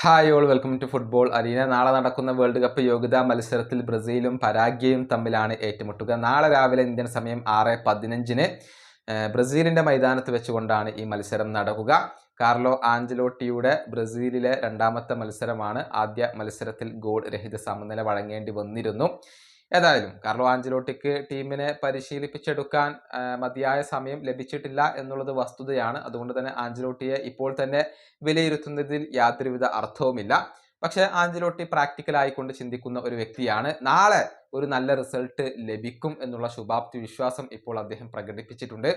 Hi all welcome to football arena. നാളെ നടക്കുന്ന world cup യോഗ്യതാ മത്സരത്തിൽ ബ്രസീലും പരാഗ്വയും തമ്മിലാണ് ഏറ്റുമുട്ടുക. നാളെ രാവിലെ ഇന്ത്യൻ സമയം 6:15 ബ്രസീലിൻ്റെ മൈതാനത്ത് വെച്ചുകൊണ്ടാണ് ഈ മത്സരം നടക്കുക. കാർലോ ആഞ്ചലോട്ടിയുടെ ബ്രസീലിലെ രണ്ടാമത്തെ മത്സരമാണ്. ആദ്യ മത്സരത്തിൽ ഗോൾ രഹിത സമനില വഴങ്ങേണ്ടി വന്നിരുന്നു. ഏതായാലും കാർലോ ആഞ്ചലോട്ടിക്ക് ടീമിനെ പരിശീലിപ്പിച്ചെടുക്കാൻ മതിയായ സമയം ലഭിച്ചിട്ടില്ല എന്നുള്ളത് വസ്തുതയാണ്. അതുകൊണ്ട് തന്നെ ആഞ്ചലോട്ടിയെ ഇപ്പോൾ തന്നെ വിലയിരുത്തുന്നതിൽ യാതൊരുവിധ അർത്ഥവുമില്ല. പക്ഷെ ആഞ്ചലോട്ടി പ്രാക്ടിക്കലായിക്കൊണ്ട് ചിന്തിക്കുന്ന ഒരു വ്യക്തിയാണ്. നാളെ ഒരു നല്ല റിസൾട്ട് ലഭിക്കും എന്നുള്ള ശുഭാപ്തി വിശ്വാസം ഇപ്പോൾ അദ്ദേഹം പ്രകടിപ്പിച്ചിട്ടുണ്ട്.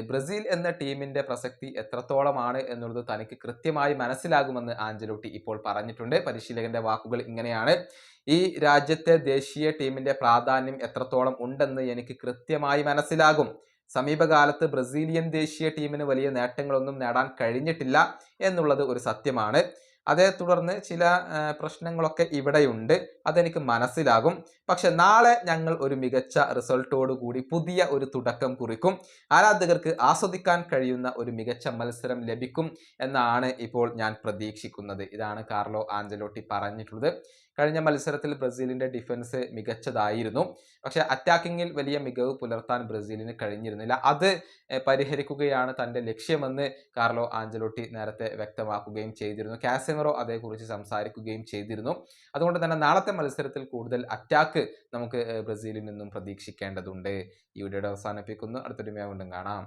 ബ്രസീൽ എന്ന ടീമിന്റെ പ്രസക്തി എത്രത്തോളമാണ് എന്നുള്ളത് തനിക്ക് കൃത്യമായി മനസ്സിലാകുമെന്ന് ആഞ്ചലോട്ടി ഇപ്പോൾ പറഞ്ഞിട്ടുണ്ട്. പരിശീലകന്റെ വാക്കുകൾ ഇങ്ങനെയാണ്: ഈ രാജ്യത്തെ ദേശീയ ടീമിന്റെ പ്രാധാന്യം എത്രത്തോളം ഉണ്ടെന്ന് എനിക്ക് കൃത്യമായി മനസ്സിലാകും. സമീപകാലത്ത് ബ്രസീലിയൻ ദേശീയ ടീമിന് വലിയ നേട്ടങ്ങളൊന്നും നേടാൻ കഴിഞ്ഞിട്ടില്ല എന്നുള്ളത് ഒരു സത്യമാണ്. അതേ തുടർന്ന് ചില പ്രശ്നങ്ങളൊക്കെ ഇവിടെയുണ്ട്, അതെനിക്ക് മനസ്സിലാകും. പക്ഷെ നാളെ ഞങ്ങൾ ഒരു മികച്ച റിസൾട്ടോടു കൂടി പുതിയ ഒരു തുടക്കം കുറിക്കും. ആരാധകർക്ക് ആസ്വദിക്കാൻ കഴിയുന്ന ഒരു മികച്ച മത്സരം ലഭിക്കും എന്നാണ് ഇപ്പോൾ ഞാൻ പ്രതീക്ഷിക്കുന്നത്. ഇതാണ് കാർലോ ആഞ്ചലോട്ടി പറഞ്ഞിട്ടുള്ളത്. കഴിഞ്ഞ മത്സരത്തിൽ ബ്രസീലിന്റെ ഡിഫൻസ് മികച്ചതായിരുന്നു. പക്ഷെ അറ്റാക്കിങ്ങിൽ വലിയ മികവ് പുലർത്താൻ ബ്രസീലിന് കഴിഞ്ഞിരുന്നില്ല. അത് പരിഹരിക്കുകയാണ് തൻ്റെ ലക്ഷ്യമെന്ന് കാർലോ ആഞ്ചലോട്ടി നേരത്തെ വ്യക്തമാക്കുകയും ചെയ്തിരുന്നു. കാസെമിറോ അതേക്കുറിച്ച് സംസാരിക്കുകയും ചെയ്തിരുന്നു. അതുകൊണ്ട് തന്നെ നാളത്തെ മത്സരത്തിൽ കൂടുതൽ അറ്റാക്ക് നമുക്ക് ബ്രസീലിൽ നിന്നും പ്രതീക്ഷിക്കേണ്ടതുണ്ട്. ഈ വീഡിയോയുടെ അവസാനിപ്പിക്കുന്നു. അടുത്തൊരു വീണ്ടും കാണാം.